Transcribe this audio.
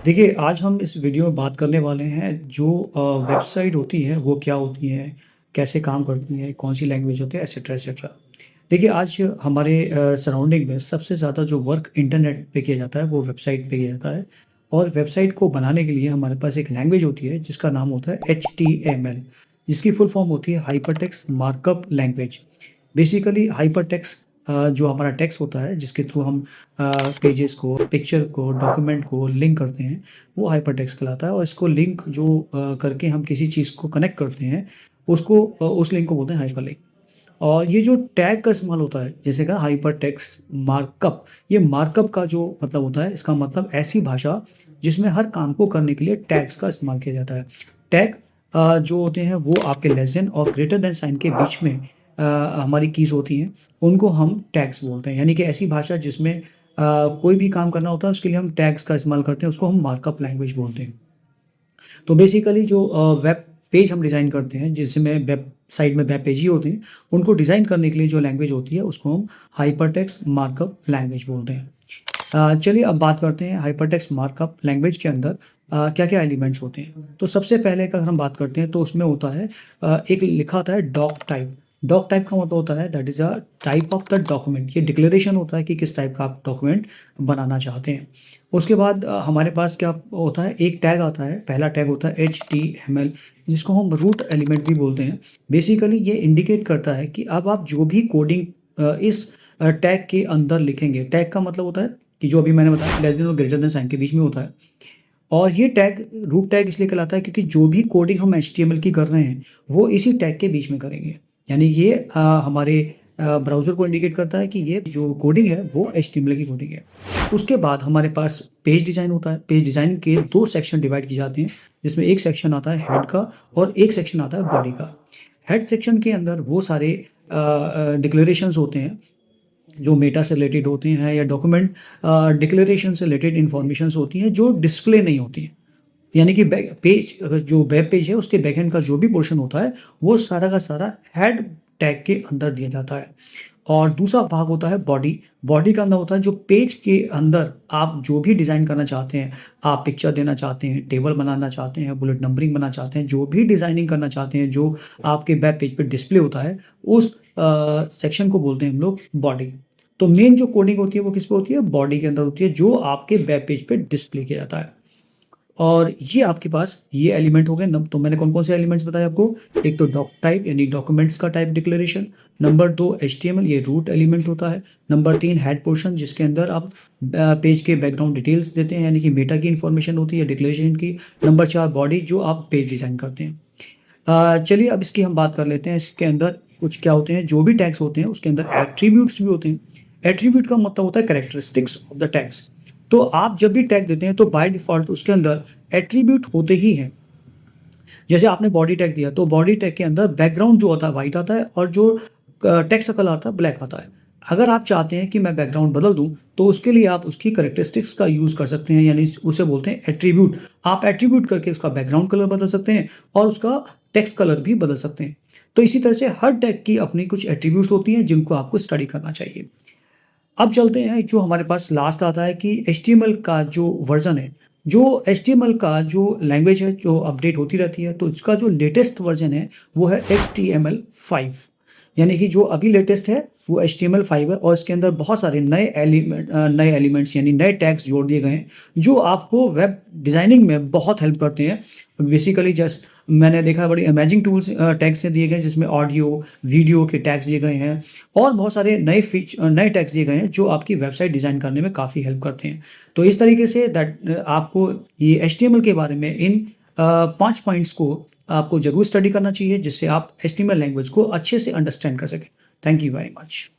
देखिए, आज हम इस वीडियो में बात करने वाले हैं जो वेबसाइट होती है वो क्या होती हैं, कैसे काम करती हैं, कौन-सी लैंग्वेज होती है एटसेट्रा, एटसेट्रा। देखिए, आज हमारे सराउंडिंग में सबसे ज़्यादा जो वर्क इंटरनेट पे किया जाता है वो वेबसाइट पे किया जाता है और वेबसाइट को बनाने के लिए हमारे पास एक लैंग्वेज होती है जिसका नाम होता है एचटीएमएल, जिसकी फुल फॉर्म होती है hypertext markup language. Basically hypertext जो हमारा टेक्स्ट होता है जिसके थ्रू हम पेजेस को, पिक्चर को, डॉक्यूमेंट को लिंक करते हैं, वो हाइपरटेक्स्ट कहलाता है और इसको लिंक जो करके हम किसी चीज़ को कनेक्ट करते हैं, उसको उस लिंक को बोलते हैं हाइपरलिंक। और ये जो टैग का इस्तेमाल होता है, जैसे कहा हाइपरटेक्स्ट मार्कअप, ये मार्कअप का जो मतलब होता है, इसका मतलब ऐसी भाषा जिसमें हर काम को करने के लिए टैग्स का इस्तेमाल किया जाता है। टैग जो होते हैं वो आपके लेस देन और ग्रेटर देन साइन के बीच में हमारी कीज़ होती हैं, उनको हम टैग्स बोलते हैं। यानी कि ऐसी भाषा जिसमें कोई भी काम करना होता है उसके लिए हम टैग्स का इस्तेमाल करते हैं, उसको हम मार्कअप लैंग्वेज बोलते हैं। तो बेसिकली जो वेब पेज हम डिज़ाइन करते हैं, जिसमें वेबसाइट में वेब पेज ही होते हैं, उनको डिज़ाइन करने के लिए जो लैंग्वेज होती है, उसको हम हाइपरटेक्स्ट मार्कअप लैंग्वेज बोलते हैं। चलिए अब बात करते हैं हाइपरटेक्स्ट मार्कअप लैंग्वेज के अंदर क्या-क्या एलिमेंट्स होते हैं। तो सबसे पहले अगर हम बात करते हैं तो उसमें होता है एक लिखा होता है डॉक टाइप। डॉक टाइप का मतलब होता है that is a type of the document. ये डिक्लेरेशन होता है कि किस टाइप का आप डॉक्यूमेंट बनाना चाहते हैं। उसके बाद हमारे पास क्या होता है, एक टैग आता है, पहला टैग होता है एचटीएमएल, जिसको हम रूट एलिमेंट भी बोलते हैं। बेसिकली ये इंडिकेट करता है कि अब आप जो भी कोडिंग इस टैग के अंदर लिखेंगे, टैग का मतलब होता है कि जो अभी मैंने बताया लेस देन और ग्रेटर देन साइन के बीच में होता है। और ये टैग रूट टैग इसलिए कहलाता है क्योंकि जो भी कोडिंग हम एचटीएमएल की कर रहे हैं, वो इसी टैग के बीच में करेंगे। यानी ये हमारे ब्राउज़र को इंडिकेट करता है कि ये जो कोडिंग है वो एचटीएमएल की कोडिंग है। उसके बाद हमारे पास पेज डिज़ाइन होता है। पेज डिज़ाइन के 2 सेक्शन डिवाइड किए जाते हैं, जिसमें एक सेक्शन आता है हेड का और एक सेक्शन आता है बॉडी का। हेड सेक्शन के अंदर वो सारे डिक्लेरेशंस होते हैं जो मेटा से रिलेटेड होते हैं या डॉक्यूमेंट डिक्लेरेशन से रिलेटेड इन्फॉर्मेशंस होती हैं जो डिस्प्ले नहीं होती हैं। यानी कि बैक पेज जो वेब पेज है उसके बैकएंड का जो भी पोर्शन होता है वो सारा का सारा हेड टैग के अंदर दिया जाता है। और दूसरा भाग होता है बॉडी। बॉडी का अंदर होता है जो पेज के अंदर आप जो भी डिज़ाइन करना चाहते हैं, आप पिक्चर देना चाहते हैं, टेबल बनाना चाहते हैं, बुलेट नंबरिंग बनाना चाहते हैं, जो भी डिज़ाइनिंग करना चाहते हैं, जो आपके वेब पेज पे डिस्प्ले होता है, उस सेक्शन को बोलते हैं हम लोग बॉडी। तो मेन जो कोडिंग होती है वो किस पे होती है? बॉडी के अंदर होती है जो आपके वेब पेज पे डिस्प्ले किया जाता है। और ये आपके पास ये एलिमेंट हो गए नम तो मैंने कौन-कौन से एलिमेंट्स बताए आपको? एक तो डॉक टाइप यानी डॉक्यूमेंट्स का टाइप डिक्लेरेशन, नंबर 2 एचटीएमएल ये रूट एलिमेंट होता है, नंबर 3 हेड पोर्शन जिसके अंदर आप पेज के बैकग्राउंड डिटेल्स देते हैं यानी कि मेटा की इन्फॉर्मेशन होती है डिक्लेरेशन की, नंबर 4 बॉडी जो आप पेज डिज़ाइन करते हैं। चलिए अब इसकी हम बात कर लेते हैं, इसके अंदर कुछ क्या होते हैं, जो भी टैग्स होते हैं उसके अंदर एट्रिब्यूट्स भी होते हैं। एट्रिब्यूट का मतलब होता है कैरेक्टरिस्टिक्स ऑफ द टैग्स। तो आप जब भी टैग देते हैं तो बाय डिफ़ॉल्ट उसके अंदर एट्रिब्यूट होते ही हैं। जैसे आपने बॉडी टैग दिया तो बॉडी टैग के अंदर बैकग्राउंड जो होता है व्हाइट आता है और जो टेक्स्ट का कलर आता है ब्लैक आता है। अगर आप चाहते हैं कि मैं बैकग्राउंड बदल दूँ तो उसके लिए आप उसकी कैरेक्टरिस्टिक्स का यूज़ कर सकते हैं यानी उसे बोलते हैं एट्रिब्यूट। आप एट्रिब्यूट करके उसका बैकग्राउंड कलर बदल सकते हैं और उसका टेक्स्ट कलर भी बदल सकते हैं। तो इसी तरह से हर टैग की अपनी कुछ एट्रिब्यूट्स होती हैं जिनको आपको स्टडी करना चाहिए। अब चलते हैं जो हमारे पास लास्ट आता है कि एचटीएमएल का जो वर्ज़न है, जो एचटीएमएल का जो लैंग्वेज है जो अपडेट होती रहती है, तो इसका जो लेटेस्ट वर्ज़न है वो है एचटीएमएल5। यानी कि जो अभी लेटेस्ट है वो एचटीएमएल5 है और इसके अंदर बहुत सारे नए एलिमेंट्स यानी नए टैग्स जोड़ दिए गए हैं, जो आपको वेब डिज़ाइनिंग में बहुत हेल्प करते हैं। बेसिकली जस्ट मैंने देखा बड़ी अमेजिंग टूल्स टैग्स से दिए गए हैं जिसमें ऑडियो, वीडियो के टैग्स दिए गए हैं और बहुत सारे नए टैग्स दिए गए हैं जो आपकी वेबसाइट डिज़ाइन करने में काफ़ी हेल्प करते हैं। तो इस तरीके से आपको ये एचटीएमएल के बारे में इन 5 पॉइंट्स को आपको ज़रूर स्टडी करना चाहिए जिससे आप एचटीएमएल लैंग्वेज को अच्छे से अंडरस्टैंड कर सकें। Thank you very much.